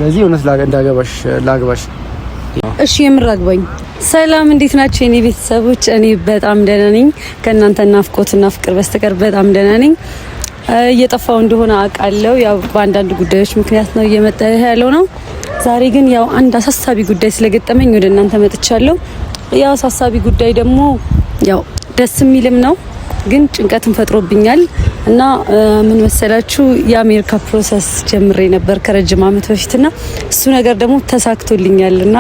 ስለዚህ እውነት ላግባሽ እሺ የምራግባኝ። ሰላም እንዴት ናችሁ የኔ ቤተሰቦች? እኔ በጣም ደህና ነኝ። ከእናንተ ናፍቆትና ፍቅር በስተቀር በጣም ደህና ነኝ። እየጠፋው እንደሆነ አውቃለሁ። ያው በአንዳንድ ጉዳዮች ምክንያት ነው እየመጣ ያለው ነው። ዛሬ ግን ያው አንድ አሳሳቢ ጉዳይ ስለገጠመኝ ወደ እናንተ መጥቻለሁ። ያው አሳሳቢ ጉዳይ ደግሞ ያው ደስ የሚልም ነው ግን ጭንቀትን ፈጥሮብኛል እና ምን መሰላችሁ የአሜሪካ ፕሮሰስ ጀምሬ ነበር ከረጅም ዓመት በፊትና እሱ ነገር ደግሞ ተሳክቶልኛልና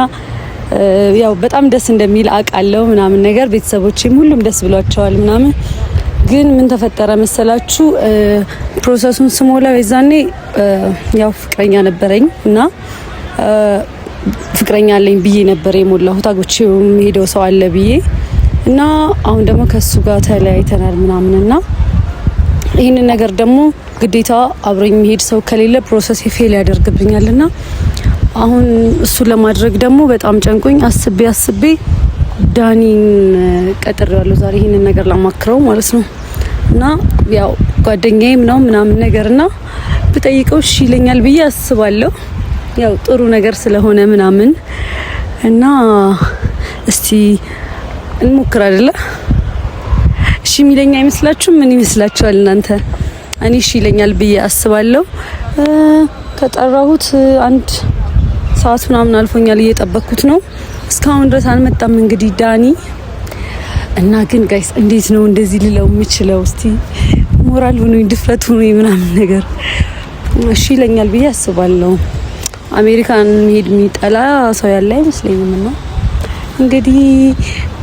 ያው በጣም ደስ እንደሚል አውቃለሁ ምናምን ነገር ቤተሰቦቼም ሁሉም ደስ ብሏቸዋል ምናምን። ግን ምን ተፈጠረ መሰላችሁ ፕሮሰሱን ስሞላ በዛኔ ያው ፍቅረኛ ነበረኝ እና ፍቅረኛ አለኝ ብዬ ነበር የሞላሁት አጎቼው ሄደው ሰው አለ ብዬ እና አሁን ደግሞ ከሱ ጋር ተለያይተናል ምናምንና ይሄንን ነገር ደግሞ ግዴታ አብሮኝ የሚሄድ ሰው ከሌለ ፕሮሰስ ፌል ያደርግብኛልና አሁን እሱ ለማድረግ ደግሞ በጣም ጨንቆኝ አስቤ ዳኒን ቀጥሬዋለሁ ዛሬ ይሄንን ነገር ላማክረው ማለት ነው። እና ያው ጓደኛዬም ነው ምናምን ነገርና ብጠይቀው እሺ ይለኛል ብዬ አስባለሁ። ያው ጥሩ ነገር ስለሆነ ምናምን እና እስቲ እንሞክር አይደለ? እሺ የሚለኝ አይመስላችሁም? ምን ይመስላችኋል እናንተ? እኔ እሺ ይለኛል ብዬ አስባለሁ። ከጠራሁት አንድ ሰዓት ምናምን አልፎኛል እየጠበቅኩት ነው። እስካሁን ድረስ አልመጣም። እንግዲህ ዳኒ እና ግን ጋይስ እንዴት ነው እንደዚህ ልለው የምችለው? እስቲ ሞራል ሆኖኝ ድፍረት ሆኖኝ ምናምን ነገር እሺ ይለኛል ብዬ አስባለሁ። አሜሪካን ሄድ የሚጠላ ሰው ያለ አይመስለኝም እና እንግዲህ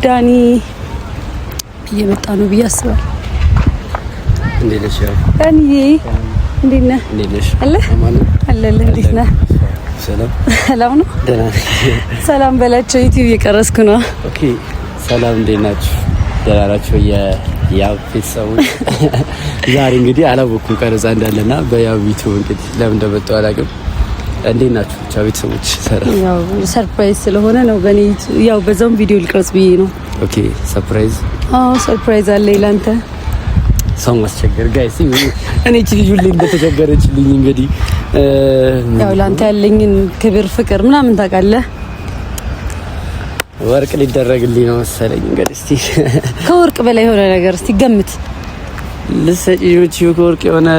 ዳኒ እየመጣ ነው ብዬ አስባለሁ። እንዴት ነሽ? ዳኒ እንዴት ነህ? አለ እንዴት ነህ? ሰላም ነው። ሰላም በላቸው። ዩቲዩብ እየቀረስኩ ነው። ኦኬ ሰላም እንዴት ናችሁ? ደህና ናችሁ? ያው ቤተሰቦች ዛሬ እንግዲህ አላወኩም ቀረጻ እንዳለና በያው ዩቲዩብ እንግዲህ ለምን እንደመጣሁ አላውቅም። እንዴት ናችሁ? ቻው ቤተሰቦች። ያው ሰርፕራይዝ ስለሆነ ነው በኔ ያው በዛም ቪዲዮ ልቀርጽ ብዬ ነው። ኦኬ ሰርፕራይዝ? አዎ ሰርፕራይዝ አለ ይላንተ ሰው ማስቸገር ጋይስ። እኔ እቺ ልጅ ሁሌ እንደተቸገረችልኝ እንግዲህ ያው ላንተ ያለኝን ክብር ፍቅር ምናምን ታውቃለህ። ወርቅ ሊደረግልኝ ነው መሰለኝ እንግዲህ። እስቲ ከወርቅ በላይ የሆነ ነገር እስቲ ገምት። ልሰጪዎች ከወርቅ የሆነ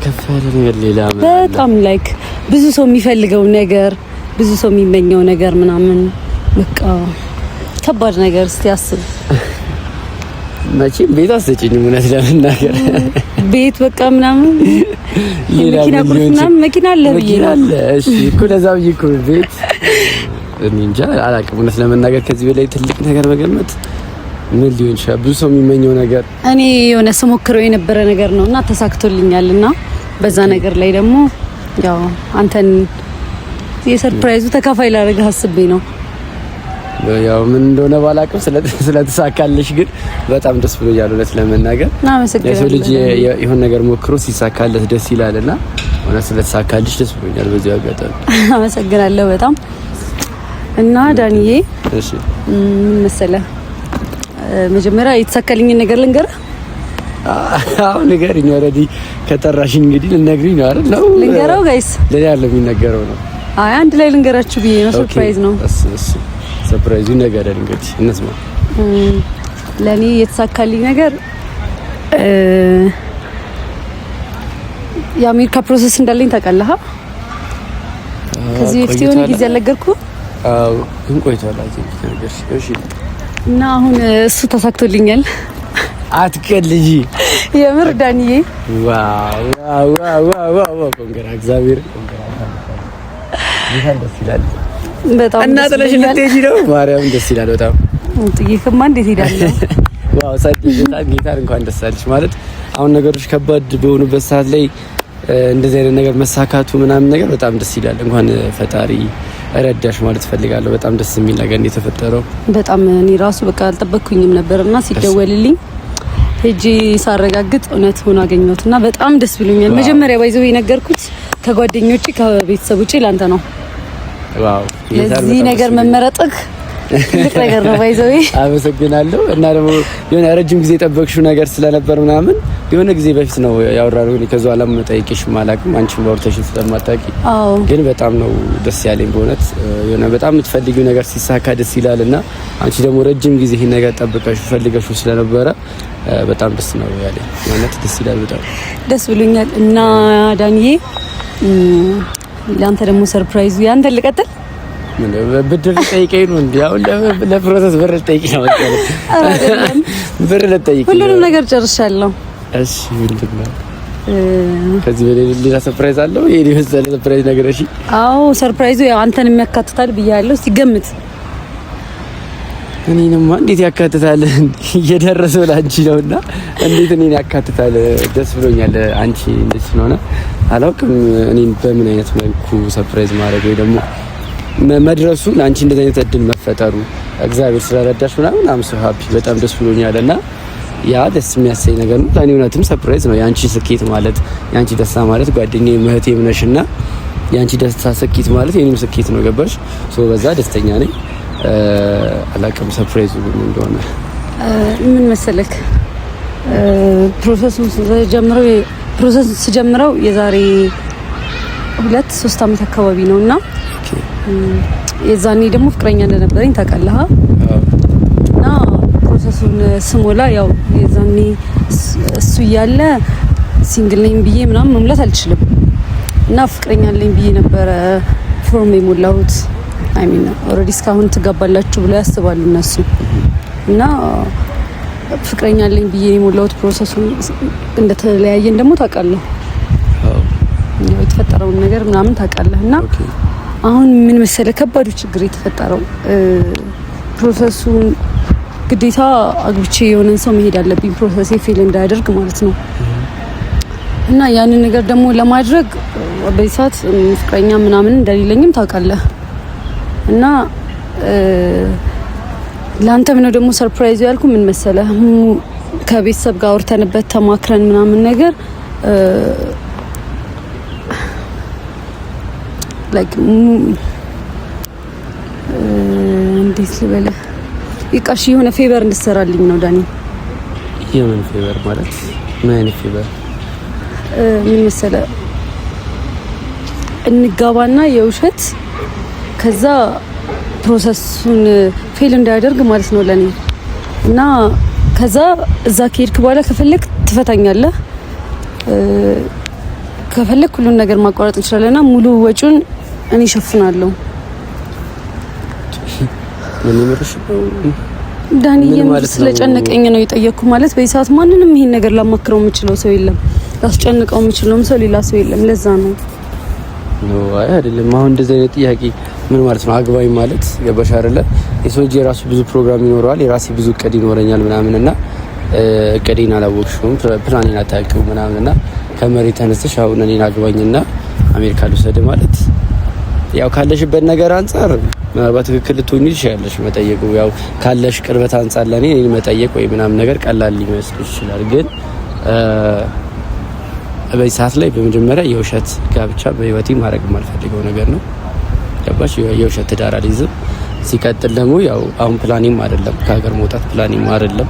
ከፍ ያለ ነገር ሌላ በጣም ላይክ ብዙ ሰው የሚፈልገው ነገር ብዙ ሰው የሚመኘው ነገር ምናምን በቃ ከባድ ነገር እስቲ አስብ። መቼም ቤት አትሰጪኝም እውነት ለመናገር ቤት በቃ ምናምን መኪና አለ ብዬ ነው። እሺ እኮ ለዛ ብዬ እኮ ቤት እኔ እንጃ አላውቅም እውነት ለመናገር ከዚህ በላይ ትልቅ ነገር መገመት ምን ሊሆን ይችላል? ብዙ ሰው የሚመኘው ነገር እኔ የሆነ ስሞክረው የነበረ ነገር ነውና ተሳክቶልኛልና በዛ ነገር ላይ ደግሞ ያው አንተን የሰርፕራይዙ ተካፋይ ላደርግህ አስቤ ነው። ያው ምን እንደሆነ ባላውቅም ስለተሳካልሽ ግን በጣም ደስ ብሎኛል እውነት ለመናገር። የሰው ልጅ የሆነ ነገር ሞክሮ ሲሳካለት ደስ ይላልና እውነት ስለተሳካልሽ ደስ ብሎኛል በዚህ አጋጣሚ። አመሰግናለሁ በጣም እና ዳኒዬ እሺ ምን መሰለህ መጀመሪያ የተሳካልኝ ነገር ልንገርህ። አሁን ንገሪኝ። ኦልሬዲ ከጠራሽኝ እንግዲህ ልነግሪኝ ነው አይደል? ነው ልንገረው ጋይስ ለኔ ያለው የሚነገረው ነው። አይ አንድ ላይ ልንገራችሁ ብዬ ነው። ሰርፕራይዝ ነው። እሺ ሰርፕራይዙ ይነገራል እንግዲህ እንስማ። ለኔ የተሳካልኝ ነገር የአሜሪካ ፕሮሰስ እንዳለኝ ታውቃለህ? ከዚህ በፊት የሆነ ጊዜ አልነገርኩህ? አዎ ግን ቆይቷል አይደል? እሺ እና አሁን እሱ ተሳክቶልኛል። አትቀልጂ የምር ዳኒዬ። ዋው ዋው ዋው ዋው ኮንግራ እግዚአብሔር ኮንግራ ደስ ይላል በጣም። እና ጥለሽ ልትሄጂ ነው? ማርያም ደስ ይላል በጣም። ጥቂትማ እንዴት ሄዳለሁ? ዋው ጌታን እንኳን ደስ አለሽ ማለት አሁን ነገሮች ከባድ በሆኑበት ሰዓት ላይ እንደዚህ አይነት ነገር መሳካቱ ምናምን ነገር በጣም ደስ ይላል። እንኳን ፈጣሪ ረዳሽ ማለት ፈልጋለሁ። በጣም ደስ የሚል ነገር ነው የተፈጠረው። በጣም እኔ ራሱ በቃ አልጠበቅኩኝም ነበርና ሲደወልልኝ ሄጄ ሳረጋግጥ እውነት ሆኖ አገኘሁትና በጣም ደስ ብሎኛል። መጀመሪያ ባይዘው የነገርኩት ከጓደኞቼ ከቤተሰቦቼ ላንተ ነው። ዋው ለዚህ ነገር መመረጥክ ትልቅ ነገር ነው ባይዘው። አመሰግናለሁ። እና ደግሞ የሆነ ረጅም ጊዜ ጠበቅሽው ነገር ስለነበር ምናምን የሆነ ጊዜ በፊት ነው ያወራነው። ከዛ ዓለም መጠየቅሽ ማላቅም አንቺም ባውርተሽ ስለማታውቂ ግን በጣም ነው ደስ ያለኝ በእውነት የሆነ በጣም የምትፈልጊው ነገር ሲሳካ ደስ ይላልና አንቺ ደግሞ ረጅም ጊዜ ይሄን ነገር ጠብቀሽ ፈልገሽው ስለነበረ በጣም ደስ ነው ያለኝ። ማለት ደስ ይላል፣ በጣም ደስ ብሎኛል። እና ዳንዬ ለአንተ ደግሞ ሰርፕራይዙ ያንተ ልቀጥል ብድር ጠይቀኝ ነው እንዴ? አሁን ለፕሮሰስ ብር ጠይቀኝ ነው አይደለም? ብር ጠይቀኝ ሁሉንም ነገር ጨርሻለሁ። እሺ ምንድን ነው ከዚህ በላይ ሌላ ሰርፕራይዝ አለው? ይሄ የመሰለ ሰርፕራይዝ ነገር? እሺ አዎ ሰርፕራይዙ ያው አንተን የሚያካትታል ብያለሁ። እስቲ ገምት። እኔንማ እንዴት ያካትታል? እየደረሰው ላንቺ ነውና እንዴት እኔን ያካትታል? ደስ ብሎኛል። አንቺ እንዴት ስለሆነ አላውቅም። እኔን በምን አይነት መልኩ ሰርፕራይዝ ማድረግ ወይ ደግሞ መድረሱ ለአንቺ እንደዚህ አይነት እድል መፈጠሩ እግዚአብሔር ስለረዳሽ ምናምን አምሶ ሃፒ በጣም ደስ ብሎኛልና ያ ደስ የሚያሰኝ ነገር ነው። ለኔ እውነትም ሰርፕራይዝ ነው። ያንቺ ስኬት ማለት ያንቺ ደስታ ማለት ጓደኛዬ እህቴም ነሽና ያንቺ ደስታ ስኬት ማለት የኔም ስኬት ነው። ገባሽ? በዛ ደስተኛ ነኝ። አላውቅም ሰርፕራይዙ ምን እንደሆነ። ምን መሰለክ ፕሮሰሱን ስጀምረው የዛሬ 2-3 አመት አካባቢ ነውና የዛኔ ደግሞ ፍቅረኛ እንደነበረኝ ታውቃለህ። እና ፕሮሰሱን ስሞላ ያው የዛኔ እሱ እያለ ሲንግል ነኝ ብዬ ምናምን መሙላት አልችልም እና ፍቅረኛ አለኝ ብዬ ነበረ ፎርም የሞላሁት። አይ ሚን ኦልሬዲ እስካሁን ትጋባላችሁ ብለው ያስባሉ እነሱ እና ፍቅረኛ አለኝ ብዬ የሞላሁት ፕሮሰሱን እንደተለያየን ደግሞ ታውቃለህ። ያው የተፈጠረውን ነገር ምናምን ታውቃለህ። እና አሁን ምን መሰለ ከባዱ ችግር የተፈጠረው ፕሮሰሱን ግዴታ አግብቼ የሆነን ሰው መሄድ አለብኝ ፕሮሰስ ፌል እንዳያደርግ ማለት ነው። እና ያንን ነገር ደግሞ ለማድረግ በዚህ ሰዓት ፍቅረኛ ምናምን እንደሌለኝም ታውቃለህ። እና ላንተም ነው ደግሞ ሰርፕራይዝ ያልኩ ምን መሰለ ከቤተሰብ ጋር አውርተንበት ተማክረን ምናምን ነገር ላይክ እንዴት ልበልህ ይቃሽ የሆነ ፌቨር እንድትሰራልኝ ነው ዳኒ። የምን ፌቨር ማለት ምን አይነት ፌቨር? ምን መሰለህ እንጋባና የውሸት ከዛ ፕሮሰሱን ፌል እንዳያደርግ ማለት ነው ለኔ። እና ከዛ እዛ ከሄድክ በኋላ ከፈለክ ትፈታኛለህ፣ ከፈለክ ሁሉን ነገር ማቋረጥ እንችላለንና ሙሉ ወጪውን እኔ እሸፍናለሁ። ምን ይመርሽ ዳንኤል ስለጨነቀኝ ነው የጠየቅኩ። ማለት በይሳት ማንንም ይሄን ነገር ላማክረው የምችለው ሰው የለም፣ ላስጨንቀው የምችለው ሰው ሌላ ሰው የለም። ለዛ ነው ነው አይደለም። አሁን እንደዚህ አይነት ጥያቄ ምን ማለት ነው? አግባኝ ማለት ገባሽ አይደለ? የሰው ልጅ የራሱ ብዙ ፕሮግራም ይኖረዋል፣ የራሴ ብዙ እቅድ ይኖረኛል ምናምንና እቅዴን አላወቅሽውም፣ ፕላኔን አታውቂውም ምናምንና ከመሬት ተነስተሽ አሁን እኔን አግባኝና አሜሪካ ልውሰድ ማለት ያው ካለሽበት ነገር አንፃር ምናልባት ትክክል ልትሆኚ ትችያለሽ። መጠየቁ ያው ካለሽ ቅርበት አንፃር ለኔ እኔን መጠየቅ ወይ ምናምን ነገር ቀላል ሊመስል ይችላል። ግን በዚህ ሰዓት ላይ በመጀመሪያ የውሸት ጋብቻ በህይወቴ ማድረግ የማልፈልገው ነገር ነው። ገባሽ? የውሸት ትዳር አልይዝም። ሲቀጥል ደግሞ ያው አሁን ፕላኔም አይደለም ከሀገር መውጣት ፕላኔም አይደለም።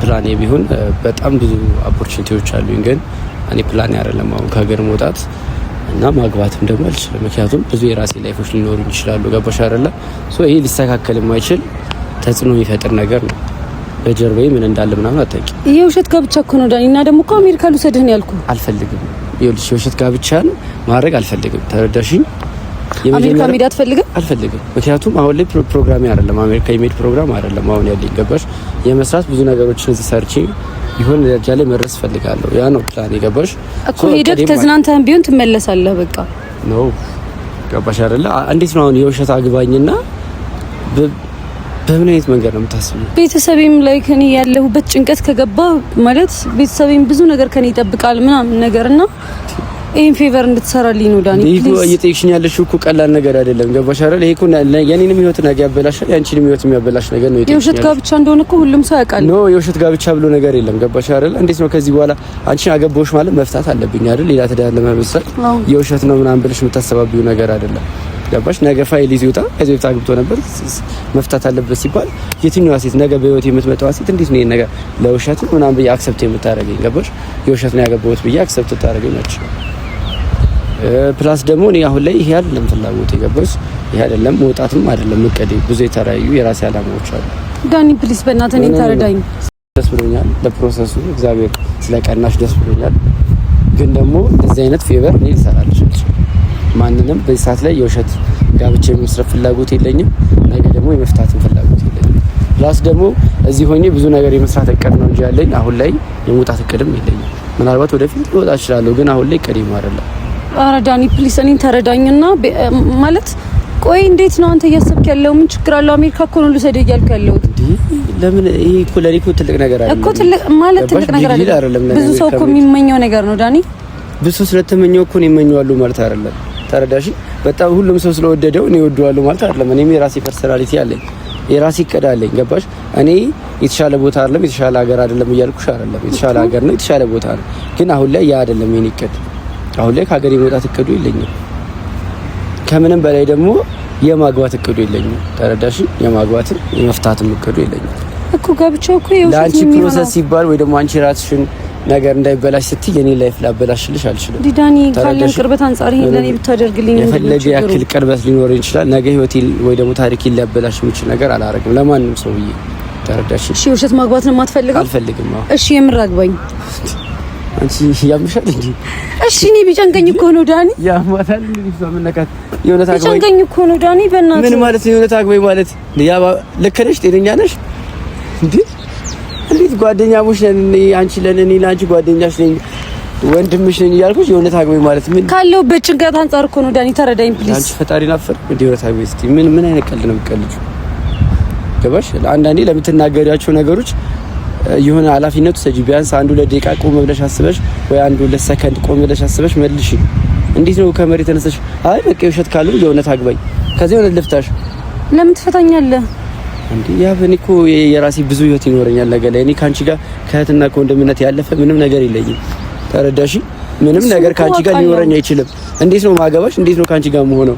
ፕላኔ ቢሆን በጣም ብዙ ኦፖርቹኒቲዎች አሉኝ። ግን እኔ ፕላኔ አይደለም አሁን ከሀገር መውጣት እና ማግባትም ደግሞ አልችልም። ምክንያቱም ብዙ የራሴ ላይፎች ሊኖሩ ይችላሉ። ገባሽ አይደለ? ይሄ ሊስተካከል የማይችል ተጽዕኖ የሚፈጥር ነገር ነው። በጀርባዬ ምን እንዳለ ምናምን አታውቂም። ይሄ ውሸት ጋብቻ እኮ ነው ዳኒ። እና ደግሞ እኮ አሜሪካ ልውሰድህ ነው ያልኩህ። አልፈልግም። ይኸውልሽ የውሸት ጋብቻን ማድረግ አልፈልግም። ተረዳሽኝ? አሜሪካ መሄድ አትፈልግም? አልፈልግም። ምክንያቱም አሁን ላይ ፕሮግራም አይደለም አሜሪካ የመሄድ ፕሮግራም አይደለም አሁን ያለኝ። ገባሽ? የመስራት ብዙ ነገሮችን እዚህ ሰርቼ ይሁን ደረጃ ላይ መድረስ ፈልጋለሁ። ያ ነው ፕላን። ገባሽ እኮ ሄደህ ተዝናንተህም ቢሆን ትመለሳለህ። በቃ ነው። ገባሽ አይደለ? እንዴት ነው አሁን የውሸት አግባኝና በምን አይነት መንገድ ነው የምታስበው? ቤተሰቤም ላይ ከኔ ያለሁበት ጭንቀት ከገባ ማለት ቤተሰቤም ብዙ ነገር ከኔ ይጠብቃል ምናምን ነገርና ይሄን ፌቨር እንድትሰራልኝ ነው ዳኒ። ይሄ እየጠየቅሽኝ ያለሽው እኮ ቀላል ነገር አይደለም። ገባሽ አይደል? ይሄ እኮ የኔንም ህይወት ነገ ያበላሻል፣ ያንቺንም ህይወት የሚያበላሽ ነገር ነው። የውሸት ጋብቻ እንደሆነ እኮ ሁሉም ሰው ያውቃል። ኖ የውሸት ጋብቻ ብሎ ነገር የለም። ገባሽ አይደል? እንዴት ነው ከዚህ በኋላ አንቺን አገባሁሽ ማለት መፍታት አለብኝ አይደል? ሌላ ትዳር ለመመስረት የውሸት ነው ምናምን ብለሽ የምታሰባቢው ነገር አይደለም። ገባሽ? ነገ ፋይል ይዞታ ከዚህ በፊት አግብቶ ነበር መፍታት አለበት ሲባል የትኛዋ ሴት ነገ በህይወት የምትመጣው ሴት እንዴት ነው ነገር ለውሸት ምናምን ብዬ አክሰፕት የምታደርገኝ? ገባሽ? የውሸት ነው ያገባሁት ብዬ አክሰፕት ታደርገኝ ነች። ፕላስ ደግሞ እኔ አሁን ላይ ይሄ አይደለም ፍላጎት ገባሽ? ይሄ አይደለም መውጣትም አይደለም እቅዴ። ብዙ የተለያዩ የራሴ አላማዎች አሉ። ዳኒ ፕሊስ በእናትህ እኔን ተረዳኝ። ደስ ብሎኛል ለፕሮሰሱ እግዚአብሔር ስለቀናሽ ደስ ብሎኛል። ግን ደግሞ እንደዚህ አይነት ፌቨር እኔ ልሰራልሽ ማንንም በዚህ ሰዓት ላይ የውሸት ጋብቻ የመስረት ፍላጎት የለኝም። ነገ ደግሞ የመፍታትን ፍላጎት የለኝም። ፕላስ ደግሞ እዚህ ሆኜ ብዙ ነገር የመስራት እቅድ ነው እንጂ ያለኝ አሁን ላይ የመውጣት እቅድም የለኝም። ምናልባት ወደፊት ልወጣ እችላለሁ፣ ግን አሁን ላይ እቅዴም አይደለም። ኧረ ዳኒ ፕሊስ እኔን ተረዳኝና ማለት ቆይ እንዴት ነው አንተ እያሰብክ ያለው? ምን ችግር አለው? አሜሪካ እኮ ነው ልሰደው እያልኩ ያለሁት። ለምን ይሄ እኮ ለኔ እኮ ትልቅ ነገር አይደለም እኮ ትልቅ ማለት ትልቅ ነገር አይደለም። ብዙ ሰው እኮ የሚመኘው ነገር ነው ዳኒ። ብዙ ሰው ስለተመኘው እኮ ነው የሚመኘዋለሁ ማለት አይደለም። ተረዳሽ? በጣም ሁሉም ሰው ስለወደደው እኔ እወደዋለሁ ማለት አይደለም። እኔም የራሴ ፐርሰናሊቲ አለኝ፣ የራሴ እቅድ አለኝ። ገባሽ? እኔ የተሻለ ቦታ አይደለም የተሻለ ሀገር አይደለም እያልኩሽ አይደለም። የተሻለ ሀገር ነው የተሻለ ቦታ ነው። ግን አሁን ላይ ያ አይደለም የኔ እቅድ። አሁን ላይ ከሀገር የመውጣት እቅዱ የለኝም። ከምንም በላይ ደግሞ የማግባት እቅዱ የለኝም። ተረዳሽ? የማግባትም የመፍታትም እቅዱ የለኝም እኮ። ጋብቻው እኮ የውሸት ለአንቺ ፕሮሰስ ሲባል ወይ ደግሞ አንቺ ራስሽን ነገር እንዳይበላሽ ስትይ የኔ ላይፍ ላበላሽልሽ አልችልም። ዲዳኒ ካለን ቅርበት አንጻር ይሄን ለኔ ብታደርግልኝ የፈለገ ያክል ቅርበት ሊኖር ይችላል። ነገ ህይወቴ ወይ ደግሞ ታሪክ ሊያበላሽ የሚችል ነገር አላረግም ለማንም ሰው ብዬ። ተረዳሽ? እሺ ውሸት ማግባት ነው የማትፈልገው? አልፈልግም። እሺ የምር አግባኝ። አንቺ ያምሻል እንዴ? እሺ እኔ ቢጨንቀኝ እኮ ነው ዳኒ። ያማታል እንዴ? በመነካት የሆነ ታግባኝ ቢጨንቀኝ እኮ ነው ዳኒ። በእናትህ ምን ማለት ነው የሆነ ታግባኝ ማለት? ያ ልክ ነሽ፣ ጤነኛ ነሽ እንዴ? እንዴት ጓደኛሞች ነን? አንቺ ለኔ ለአንቺ ጓደኛሽ ነኝ ወንድምሽ ነኝ እያልኩሽ የሆነ ታግባኝ ማለት ምን ካለው በጭንቀት አንጻር እኮ ነው ዳኒ። ተረዳኝ ፕሊዝ። አንቺ ፈጣሪ ናፈር እንዴ? የሆነ ታግባኝ እስቲ ምን አይነት ቀልድ ነው የምትቀልጂው? ገባሽ? አንዳንዴ ለምትናገሪያቸው ነገሮች የሆነ ኃላፊነቱ ሰጂ ቢያንስ አንድ ሁለት ደቂቃ ቆም ብለሽ አስበሽ ወይ አንድ ሁለት ሰከንድ ቆም ብለሽ አስበሽ መልሽ። እንዴት ነው ከመሬት ተነስተሽ አይ በቃ የውሸት ካለው የእውነት አግባኝ ከዚህ የሆነ ልፍታሽ ለምን ትፈታኛለህ እንዴ? ያ በኔ እኮ የራሴ ብዙ ህይወት ይኖረኛል ነገ ላይ። እኔ ካንቺ ጋር ከእህትና ከወንድምነት ያለፈ ምንም ነገር የለኝም። ተረዳሽ? ምንም ነገር ካንቺ ጋር ሊኖረኝ አይችልም። እንዴት ነው ማገባሽ? እንዴት ነው ካንቺ ጋር መሆነው?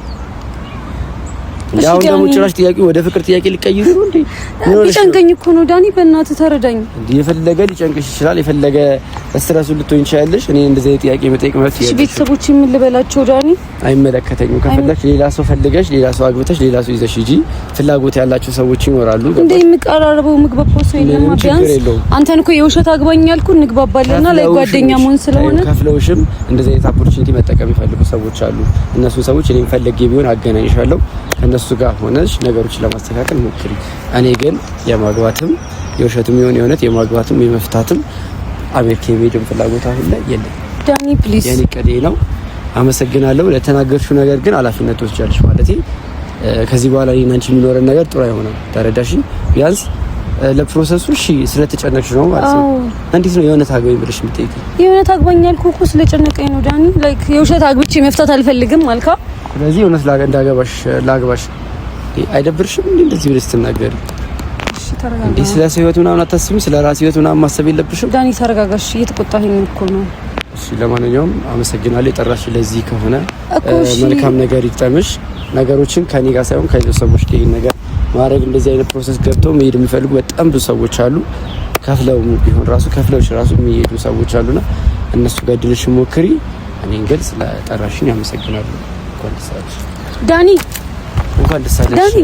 ያው ደግሞ ጭራሽ ጥያቄ ወደ ፍቅር ጥያቄ ሊቀይሩ ነው እንዴ? ሊጨንቀኝ እኮ ነው ዳኒ። በእናትህ ተረዳኝ። የፈለገ ሊጨንቅሽ ይችላል፣ የፈለገ ስትረሱ ልትሆን ይችላልሽ። እኔ እንደዚህ ጥያቄ መጠየቅ ማለት ይችላል። ቤተሰቦች ምን ልበላቸው ዳኒ? አይመለከተኝም። ከፈለግሽ ሌላ ሰው ፈልገሽ ሌላ ሰው አግብተሽ ሌላ ሰው ይዘሽ ሂጂ። ፍላጎት ያላቸው ሰዎች ይኖራሉ። እንደ የሚቀራረበው ምግባባው ሰው የለም። ቢያንስ አንተን እኮ የውሸት አግባኝ ያልኩ እንግባባለና ላይ ጓደኛ መሆን ስለሆነ ከፍለውሽም እንደዚህ አይነት ኦፖርቹኒቲ መጠቀም ይፈልጉ ሰዎች አሉ። እነሱ ሰዎች እኔም ፈልጌ ቢሆን አገናኝሻለሁ። ከነሱ ጋር ሆነሽ ነገሮችን ለማስተካከል ሞክሪ። እኔ ግን የማግባትም የውሸትም ይሁን የእውነት የማግባትም የመፍታትም አሜሪካ የመሄድም ፍላጎት አሁን ላይ የለም። ዳኒ ፕሊዝ የኔ ቀዴ ነው። አመሰግናለሁ። ለተናገርሽው ነገር ግን ኃላፊነት ወስጃለሽ ማለት ከዚህ በኋላ እኔና አንቺ የሚኖረን ነገር ጥሩ አይሆንም። ተረዳሽኝ? ቢያንስ ለፕሮሰሱ እሺ ስለተጨነቅሽ ነው ማለት ነው። እንዴት ነው የእውነት አግባኝ ብለሽ የምትጠይቂኝ? የእውነት አግባኝ ያልኩህ እኮ ስለጨነቀኝ ነው ዳኒ። ላይክ የውሸት አግብቼ መፍታት አልፈልግም አልካ። ስለዚህ እውነት ላግባሽ አይደብርሽም እንዴ እንደዚህ ብለሽ ስትናገሪ? እሺ ተረጋጋ። እንዴ ስለ ሰው ህይወት ምናምን አታስቢም? ስለ ራስ ህይወት ምናምን ማሰብ የለብሽም? ዳኒ ተረጋጋሽ። እየተቆጣኸኝ እኮ ነው። እሺ ለማንኛውም አመሰግናለሁ። የጠራሽ ለዚህ ከሆነ መልካም ነገር ይጠምሽ። ነገሮችን ከኔ ጋር ሳይሆን ከሌሎች ሰዎች ጋር ይሄን ነገር ማድረግ እንደዚህ አይነት ፕሮሰስ ገብተው መሄድ የሚፈልጉ በጣም ብዙ ሰዎች አሉ። ከፍለው ቢሆን ከፍለውሽ የሚሄዱ ሰዎች አሉና እነሱ ጋር ድልሽ ሞክሪ። እኔን ግን ስለጠራሽኝ አመሰግናለሁ። እንኳን ደስ አለሽ ዳኒ። እንኳን ደስ አለሽ።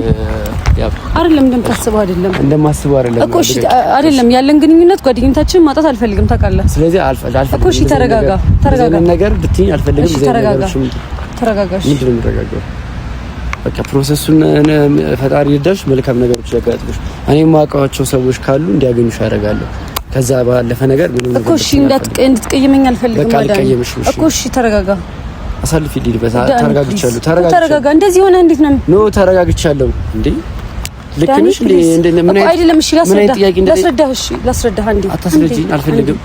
አይደለም እንደምታስበው አይደለም እንደማስበው አይደለም እኮ እሺ። አይደለም ያለን ግንኙነት ጓደኝነታችን ማጣት አልፈልግም ታውቃለህ። ስለዚህ አልፈልግም እኮ እሺ። ተረጋጋ። ነገር ብትይኝ አልፈልግም። ተረጋጋሽ። ምንድን ነው የምረጋጋው? በቃ ፕሮሰሱን ፈጣሪ ይርዳሽ። መልካም ነገሮች ያጋጥሙሽ። እኔ የማውቃቸው ሰዎች ካሉ እንዲያገኙሽ አደርጋለሁ። ከዛ ባለፈ ነገር ምንም እኮ እሺ። እንድትቀየመኝ አልፈልግም በቃ አልቀየምሽም እኮ እሺ። ተረጋጋ። አሳልፊ ሊልበታ ተረጋግቻለሁ። ተረጋጋ። እንደዚህ ሆነ እንዴት ነው? ኖ ተረጋግቻለሁ። እንዴ ልክ ነሽ እንዴ? ምን አይደለም። እሺ ላስረዳህ። እሺ ላስረዳህ። አንዴ አታስረጂኝ። አልፈልግም።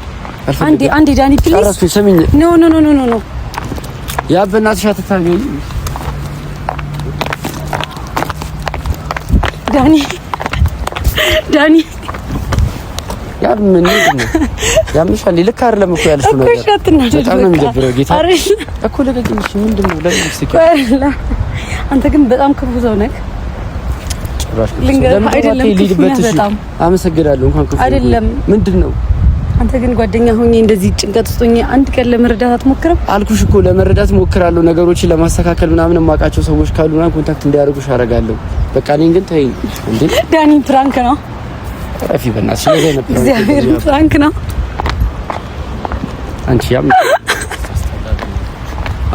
አንዴ ዳኒ ፕሊዝ። ጨረስኩኝ። ስሚኝ። ኖ ያ በእናትሽ አትታገኝ ዳኒ ያ ምን ነው ያምሻል? ልክ አይደለም እኮ ያልሽው ነገር በጣም ነው የሚደብረው። ጌታ እኮ ለገኝሽ ምንድነው? ለምን አንተ ግን በጣም ክፉ ሰው ነህ። አይደለም በጣም አመሰግናለሁ። እንኳን ክፉ አይደለም። ምንድነው? አንተ ግን ጓደኛ ሆኜ እንደዚህ ጭንቀት ውስጥ ሆኜ አንድ ቀን ለመረዳት አትሞክርም? አልኩሽ እኮ ለመረዳት ሞክራለሁ። ነገሮችን ለማስተካከል ምናምን የማውቃቸው ሰዎች ካሉና ኮንታክት እንዲያደርጉሽ አደርጋለሁ። በቃ እኔን ግን ተይኝ እንዴ። ዳኒ ፕራንክ ነው። አፊ በእናትሽ ለዛ ነበር። እግዚአብሔር ፕራንክ ነው። አንቺ ያም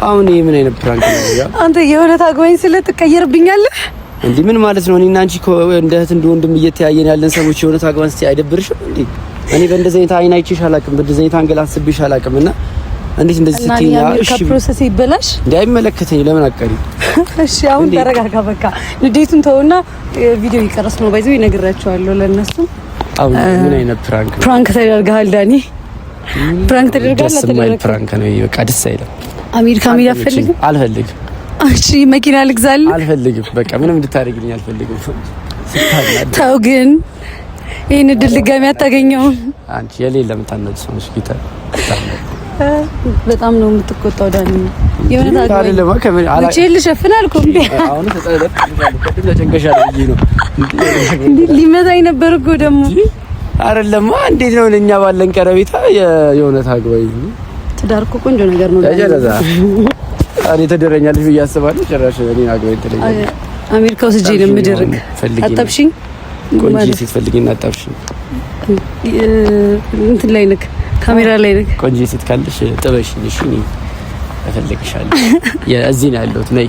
አሁን ምን አይነት ፕራንክ ነው? አንተ የሆነ ታግባኝ ስለተቀየርብኛለህ እንዴ? ምን ማለት ነው? እኔና አንቺ እንደ እህት እንደ ወንድም እየተያየን ያለን ሰዎች የሆነ ታግባን እስቲ አይደብርሽም እንዴ? እኔ በእንደዚህ አይነት አይን አይቼሽ አላውቅም፣ በእንደዚህ አይነት አንገል አስቤሽ አላውቅም። እና እንዴት እንደዚህ ስትይኝ እሺ ፕሮሰስ ይበላሽ እንዴ? አይመለከተኝ። ለምን አቀሪ? እሺ አሁን ተረጋጋ። በቃ ንዴቱን ተውና ቪዲዮ ይቀርስ ነው ባይዘው ይነግራቸዋለሁ ለነሱ። አሁን ምን አይነት ፕራንክ ነው? ፕራንክ ተደርጋል ዳኒ፣ ፕራንክ ተደርጋል። ለተደረገ ፕራንክ ነው። በቃ ደስ አይልም። አሜሪካ መሄድ አልፈልግም። አልፈልግም። እሺ መኪና ልግዛል። አልፈልግም። በቃ ምንም እንድታደርግልኝ አልፈልግም። ተው ግን ይሄን እድል ድጋሚ አታገኘውም። አንቺ የሌለ የምታነድ ሰው ነሽ ጌታ። በጣም ነው የምትቆጣው ዳኒ። የሆነ ታዲያ አይደለም ከምን አላጭ ልሸፍን አልኩ እንዴ? አሁን ተጸለፍ ከድም ተጨንቀሻል እንዴ ነው እንዴ? ሊመታኝ ነበር እኮ ደግሞ አይደለም። እንዴት ነው ለኛ ባለን ቀረቤታ የሆነ ታግባይ ትዳር እኮ ቆንጆ ነገር ነው። ያጀረዛ እኔ ተደረኛለሽ ብዬ አስባለሁ። ጭራሽ እኔ አግባይ ተለኛለሽ። አሜሪካ ውስጥ ጄ ነው ምድርክ አጣብሽኝ ቆንጆ ሴት ፈልጊና አጣብሽኝ። እንትን ላይ ነክ ካሜራ ላይ ነክ ቆንጆ ሴት ካለሽ ጥበሽኝ። እሺ እኔ እፈልግሻለሁ። እዚህ ነው ያለሁት። ነይ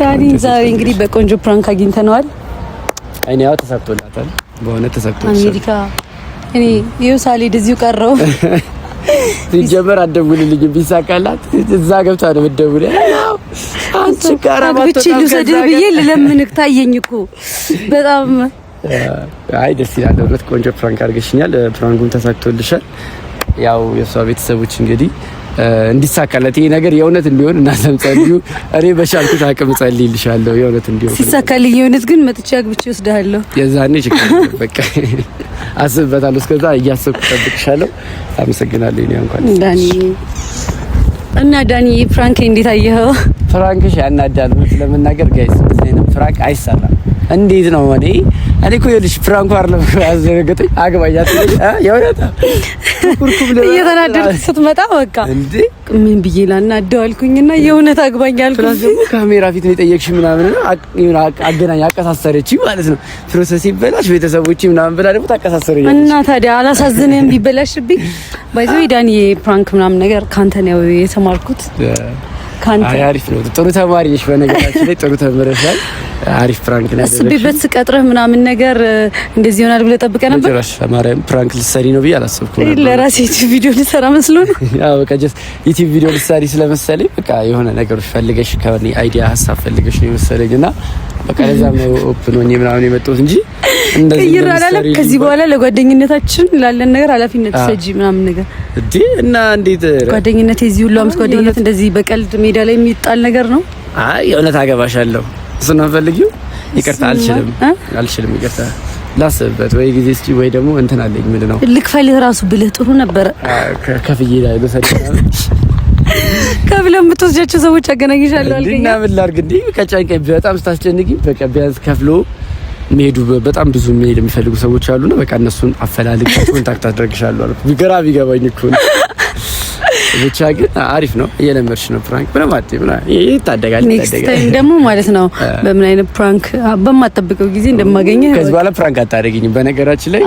ዳኒ። ዛሬ እንግዲህ በቆንጆ ፕራንክ አግኝተነዋል። አይኔ ያው ተሳክቶላታል። በሆነ ተሳክቶላታል። አሜሪካ እኔ ይኸው ሳልሄድ እዚሁ ቀረው። ሲጀመር አትደውልልኝ ቢሳካላት እዛ ገብታ ነው የምትደውለው። አንቺ ጋር ብቻ ልውሰድህ ብዬ ልለምንህ ታየኝ እኮ በጣም። አይ ደስ ይላል። እውነት ቆንጆ ፕራንክ አድርገሽኛል። ፕራንኩን ተሳክቶልሻል። ያው የሷ ቤተሰቦች እንግዲህ እንዲሳካላት ይሄ ነገር የእውነት እንዲሆን እናንተም ጸልዩ። እኔ በሻልኩት አቅም ጸልይልሻለሁ የእውነት እንዲሆን። ሲሳካልኝ የእውነት ግን መጥቼ አግብቼ ወስድሃለሁ። የዛኔ ችግር በቃ አስብበታለሁ። እስከዛ እያሰብኩ እጠብቅሻለሁ። አመሰግናለሁ። እኔ እንኳን ዳኒ እና ዳኒ ፍራንክ እንዴት አየኸው? ፍራንክሽ ያናዳል። ስለምናገር ጋይስ እንደዚህ ፍራንክ አይሰራም። እንዴት ነው እኔ እኮ ይኸውልሽ ፍራንኩ አይደለም ያዘረገጠኝ አግባኝ አትለኝ የእውነት ኩርኩም ለባ እየተናደድኩ ስትመጣ በቃ እንዴ ምን ብዬ ላናደው አልኩኝና የእውነት አግባኝ አልኩኝ። ስለዚህ ካሜራ ፊት ነው የጠየቅሽ ምናምን አገናኝ አቀሳሰረች ማለት ነው። ፕሮሰስ ይበላሽ ቤተሰቦች ምናምን ብላ ደግሞ ታቀሳሰረኝ እና ታዲያ አላሳዝንም ቢበላሽብኝ ባይዘው ዳኒ ፕራንክ ምናምን ነገር ካንተ ነው የተማርኩት። ካንተ አሪፍ ነው። ጥሩ ተማሪ ነሽ። በነገራችን ላይ ጥሩ ተመረሻል። አሪፍ ፕራንክ ነው ያደረግሽ። አስቤበት ስቀጥረህ ምናምን ነገር እንደዚህ ይሆናል ብለህ ጠብቀህ ነበር? ጭራሽ ማርያም ፕራንክ ልትሰሪ ነው ብዬ አላሰብኩም ነበር። ለራሴ ዩቲዩብ ቪዲዮ ልሰራ መስሎ ነው። ያው በቃ ጀስት ዩቲዩብ ቪዲዮ ልትሰሪ ስለመሰለኝ በቃ የሆነ ነገሮች ፈልገሽ ከኔ አይዲያ ሀሳብ ፈልገሽ ነው መሰለኝና በቃ ለዛም ነው ኦፕን ሆኜ ምናምን የመጣሁት እንጂ እንደዚህ ይራራል። ከዚህ በኋላ ለጓደኝነታችን ላለን ነገር ኃላፊነት ሰጂ ምናምን ነገር እንዴ እና እንዴት ጓደኝነት የዚህ ሁሉ አመት ጓደኝነት እንደዚህ በቀልድ ሜዳ ላይ የሚጣል ነገር ነው? አይ የእውነት አገባሻለሁ። እሱ ነው ፈልጊው። ይቅርታ አልችልም። ይቅርታ ላስብበት ወይ ጊዜ እስኪ ወይ ደግሞ እንትን አለኝ ምንድን ነው ልክፈልህ ራሱ ብልህ ጥሩ ነበር። ከፍዬ ላይ ለሰደና ከፍለው የምትወስጃቸው ሰዎች አገናኝሻለሁ አልከኝ። እና ምን ላድርግ እንዴ ከጫንቀኝ በጣም ስታስጨንቂኝ በቃ ቢያንስ ከፍሎ መሄዱ በጣም ብዙ መሄድ የሚፈልጉ ሰዎች አሉና በቃ እነሱን አፈላልግ ኮንታክት አድርግሻለሁ አልኩ። ቢገባኝ እኮ ብቻ ግን አሪፍ ነው። እየለመድሽ ነው ፕራንክ ምንም አትይ ምና ይታደጋል። ኔክስት ታይም ደግሞ ማለት ነው በምን አይነት ፕራንክ በማጠብቀው ጊዜ እንደማገኘህ ከዚህ በኋላ ፕራንክ አታደርጊኝም። በነገራችን ላይ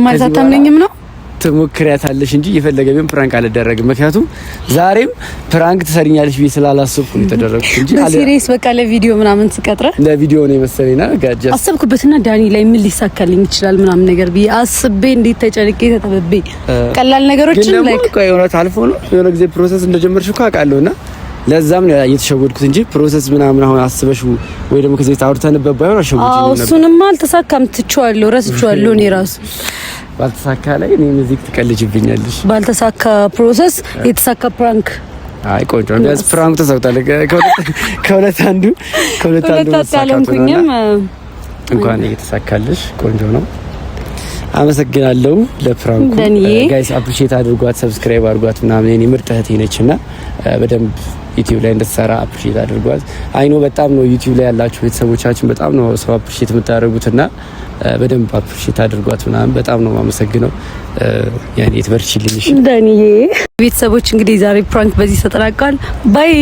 ማለት አታምነኝም ነው ትሞክሪያታለሽ እንጂ የፈለገ ቢሆን ፕራንክ አልደረግም። ምክንያቱም ዛሬም ፕራንክ ትሰሪኛለሽ ብዬ ስላላሰብኩ ነው የተደረግኩት እንጂ ሲሪየስ በቃ ለቪዲዮ ምናምን ስቀጥረ ለቪዲዮ ነው መሰለኝና ጋጃ አሰብኩበትና ዳኒ ላይ ምን ሊሳካልኝ ይችላል ምናምን ነገር ብዬ አስቤ እንዴት ተጨንቄ ተጠበቤ ቀላል ነገሮችን ላይክ ቆይ እውነት አልፎ ነው የሆነ ጊዜ ፕሮሰስ እንደጀመርሽ እኮ አውቃለሁና ለዛም ነው እየተሸወድኩት እንጂ ፕሮሰስ ምናምን አሁን አስበሽ ወይ ደግሞ ከዚህ ታውርተንበት ባይሆን አሸወድኩኝ ነበር። እሱንማ አልተሳካም፣ ትቼዋለሁ፣ ረስቼዋለሁ። እኔ ራሱ ባልተሳካ ላይ እኔ ሙዚክ ትቀልጅብኛለሽ። ባልተሳካ ፕሮሰስ የተሳካ ፕራንክ። አይ ቆንጆ ነው። ቢያንስ ፕራንክ ተሳክቷል። ከሁለት አንዱ አልሆንኩኝም። እንኳን እየተሳካልሽ ቆንጆ ነው። አመሰግናለሁ ለፕራንኩ። ጋይስ አፕሪሺየት አድርጓት፣ ሰብስክራይብ አድርጓት ምናምን። እኔ ምርጥ እህቴ ነችና በደንብ ዩቲዩብ ላይ እንድትሰራ አፕሪሼት አድርጓት። አይኖ በጣም ነው ዩቲዩብ ላይ ያላችሁ ቤተሰቦቻችን በጣም ነው ሰው አፕሪሼት የምታደርጉትና በደንብ አፕሪሼት አድርጓት ምናምን በጣም ነው የማመሰግነው። ያኔ ትበርቺልኝ ዳኒዬ። ቤተሰቦች እንግዲህ ዛሬ ፕራንክ በዚህ ተጠናቋል። ባይ